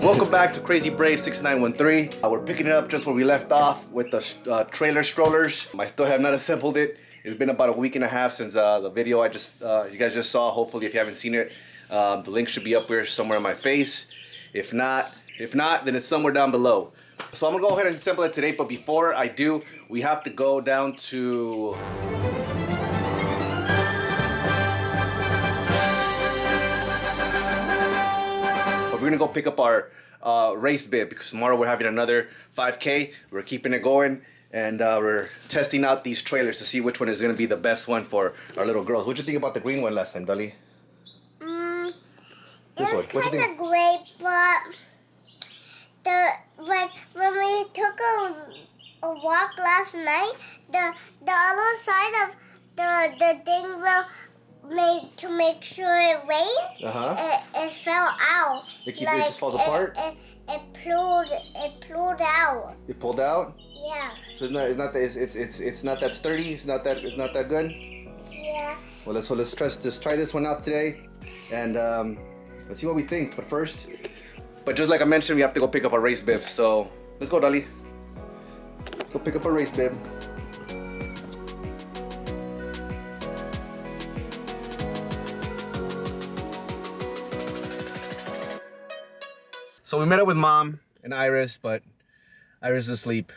Welcome back to Crazy Brave 6913. We're picking it up just where we left off with the trailer strollers. I still have not assembled it. It's been about a week and a half since the video you guys just saw. Hopefully, if you haven't seen it, the link should be up here somewhere on my face. If not, then it's somewhere down below. So I'm gonna go ahead and assemble it today. But before I do, we have to go down to we're gonna go pick up our race bib because tomorrow we're having another 5K. We're keeping it going and we're testing out these trailers to see which one is gonna be the best one for our little girls. What'd you think about the green one last time, Dolly? This one. What'd you think? Great, but when we took a walk last night, the other side of the thing to make sure it rained, it fell out. It just falls apart? It pulled out. It pulled out? Yeah. So it's not that sturdy. It's not that good. Yeah. Well, let's try this one out today, and let's see what we think. But just like I mentioned, we have to go pick up our race bib. So let's go, Dolly. Let's go pick up our race bib. So we met up with Mom and Iris, but Iris is asleep.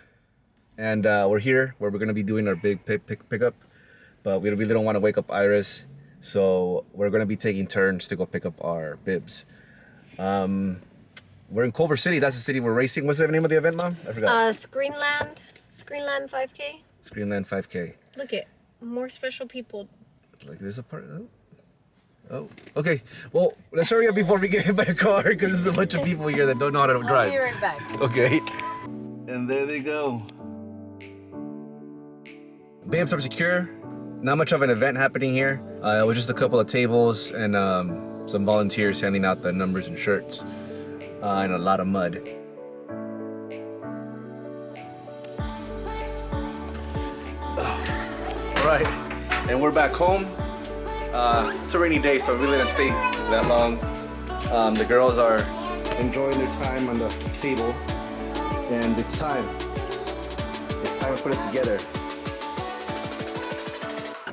And we're here where we're gonna be doing our big pickup. But we really don't wanna wake up Iris. So we're gonna be taking turns to go pick up our bibs. We're in Culver City, that's the city we're racing. What's the name of the event, Mom? I forgot. Screenland 5K. Screenland 5K. Look at more special people. Like this a part, oh, okay. Well, let's hurry up before we get hit by a car because there's a bunch of people here that don't know how to drive. I'll be right back. Okay. And there they go. Bibs are secure. Not much of an event happening here. It was just a couple of tables and some volunteers handing out the numbers and shirts and a lot of mud. All right, and we're back home. It's a rainy day, so we really didn't stay that long. The girls are enjoying their time on the table, and it's time to put it together.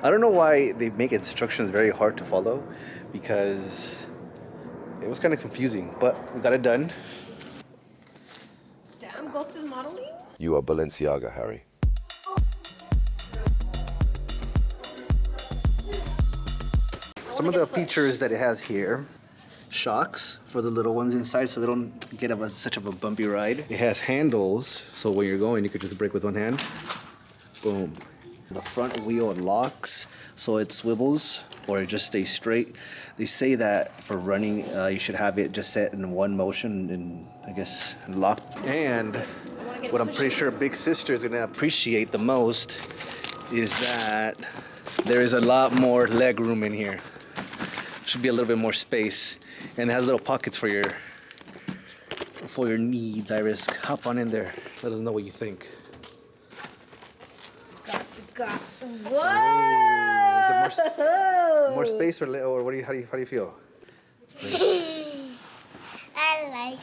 I don't know why they make instructions very hard to follow, because it was kind of confusing, but we got it done. Damn, Ghost is modeling? You are Balenciaga, Harry. Some of the features that it has here: shocks for the little ones inside so they don't get such of a bumpy ride. It has handles, so when you're going, you could just brake with one hand. Boom. The front wheel locks, so it swivels or it just stays straight. They say that for running, you should have it just set in one motion and I guess locked. And what I'm pretty sure Big Sister is gonna appreciate the most is that there is a lot more leg room in here. Should be a little bit more space, and it has little pockets for your needs. Iris, hop on in there. Let us know what you think. Whoa! Is it more space or what how do you feel? I like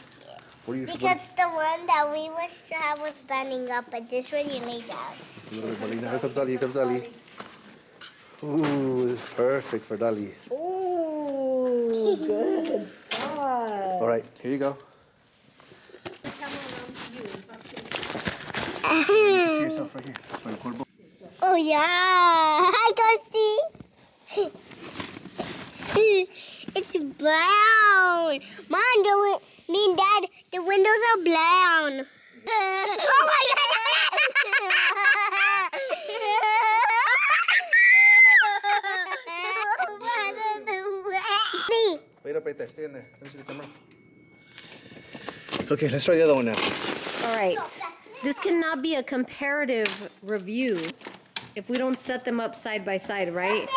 it. Because the one that we was standing up, but this one you lay down. A little bit more. Here comes Dolly. Here comes Dolly. Ooh, this is perfect for Dolly. Ooh, good spot. All right, here you go. You see yourself right here. Oh yeah! Hi, Ghosty. It's brown. Mom, me and Dad, the windows are brown. Oh my God! Wait up right there. Stay in there. Let me see the camera. Okay, let's try the other one now. All right. This cannot be a comparative review if we don't set them up side by side, right?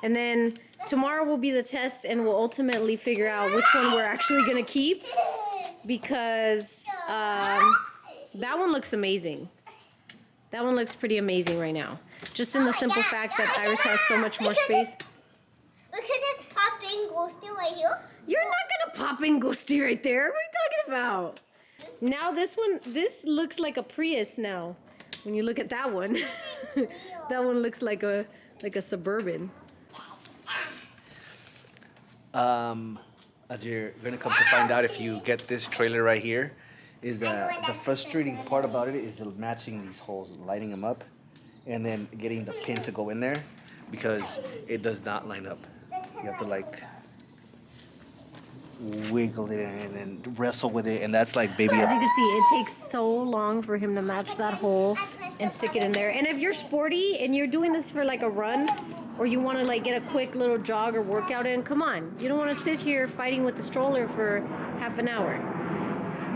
And then tomorrow will be the test and we'll ultimately figure out which one we're actually gonna keep, because that one looks amazing. That one looks pretty amazing right now. Just in the simple fact that Iris has so much more space. Look at this popping ghosty right here. You're not gonna pop in Ghosty right there. What are you talking about? Now this looks like a Prius now. When you look at that one, that one looks like a Suburban. As you're gonna come to find out if you get this trailer right here, is that the frustrating part about it is matching these holes, lining them up, and then getting the pin to go in there because it does not line up. You have to like wiggle it and wrestle with it, and that's like baby. As you can see, it takes so long for him to match that hole and stick it in there. And if you're sporty and you're doing this for like a run, or you want to like get a quick little jog or workout in, come on. You don't want to sit here fighting with the stroller for half an hour.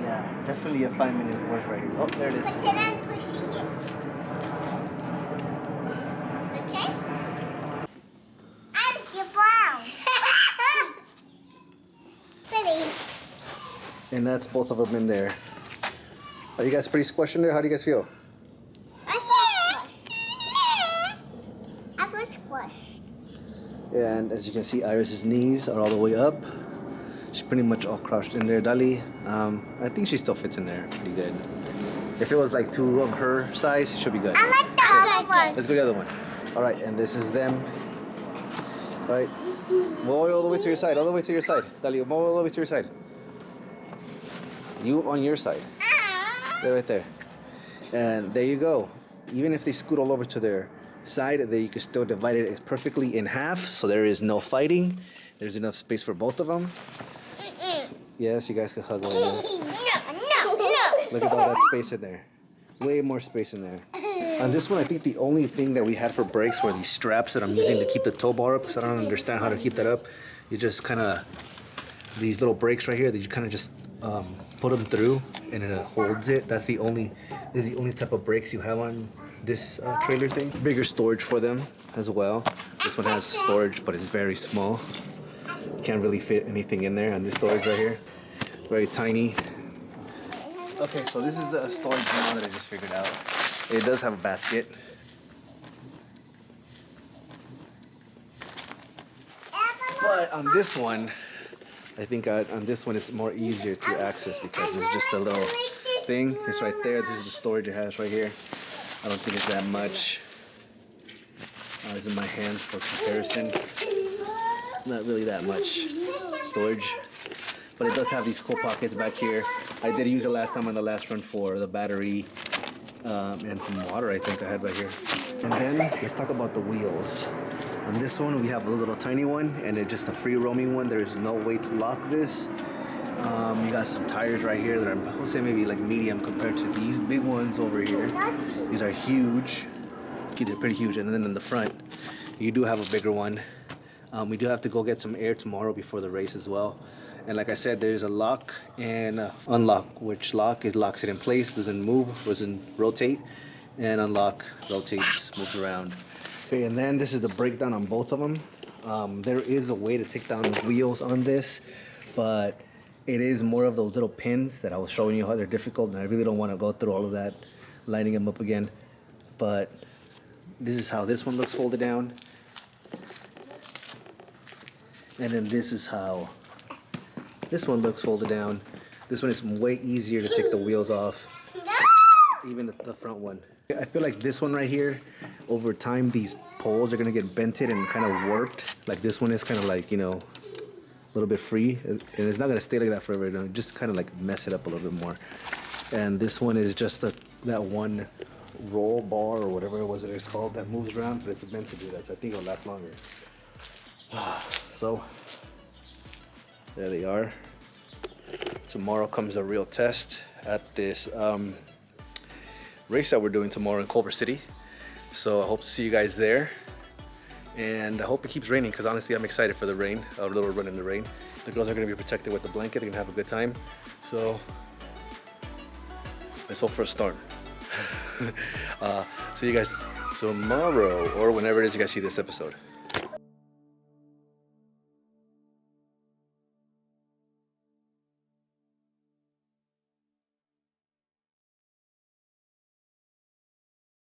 Yeah, definitely a 5-minute work right here. Oh, there it is. But then I'm pushing it. Okay? I'm so brown. Ready? And that's both of them in there. Are you guys pretty squished in there? How do you guys feel? I feel squished. And as you can see, Iris's knees are all the way up. She's pretty much all crouched in there. Dali, I think she still fits in there pretty good. If it was like two of her size, it should be good. I like the other one. Let's go to the other one. All right, and this is them. All right, move all the way to your side, all the way to your side. Dali, move all the way to your side. You on your side. They're right there. And there you go. Even if they scoot all over to their side, then you can still divide it perfectly in half, so there is no fighting. There's enough space for both of them. Yes, you guys can hug one another. No. Look at all that space in there. Way more space in there. On this one, I think the only thing that we had for brakes were these straps that I'm using to keep the tow bar up, because I don't understand how to keep that up. You just kind of, these little brakes right here, that you kind of just put them through and it holds it. This is the only type of brakes you have on this trailer thing. Bigger storage for them as well. This one has storage, but it's very small. You can't really fit anything in there on this storage right here. Very tiny. Okay, so this is the storage now that I just figured out. It does have a basket. But on this one, I think on this one it's more easier to access because it's just a little thing. It's right there. This is the storage it has right here. I don't think it's that much. It's in my hands for comparison. Not really that much storage. But it does have these cool pockets back here. I did use it last time on the last run for the battery and some water I think I had right here. And then let's talk about the wheels. On this one we have a little tiny one and it's just a free roaming one. There is no way to lock this. You got some tires right here that are, I would say maybe like medium compared to these big ones over here. These are huge. They're pretty huge. And then in the front, you do have a bigger one. We do have to go get some air tomorrow before the race as well. And like I said, there's a lock and unlock, which lock, it locks it in place, doesn't move, doesn't rotate. And unlock, rotates, moves around. Okay, and then this is the breakdown on both of them. There is a way to take down the wheels on this, but it is more of those little pins that I was showing you how they're difficult, and I really don't want to go through all of that, lining them up again. But this is how this one looks folded down. And then this is how this one looks folded down. This one is way easier to take the wheels off, even the front one. I feel like this one right here, over time, these poles are gonna get bented and kind of warped. Like this one is kind of like, you know, a little bit free, and it's not gonna stay like that forever. It'll just kind of like mess it up a little bit more. And this one is just that one roll bar or whatever it was that it's called that moves around, but it's meant to do that, so I think it'll last longer. So there they are. Tomorrow comes the real test at this race that we're doing tomorrow in Culver City. So I hope to see you guys there, and I hope it keeps raining because honestly I'm excited for the rain, a little run in the rain. The girls are going to be protected with the blanket, they're going to have a good time. So let's hope for a storm. See you guys tomorrow or whenever it is you guys see this episode.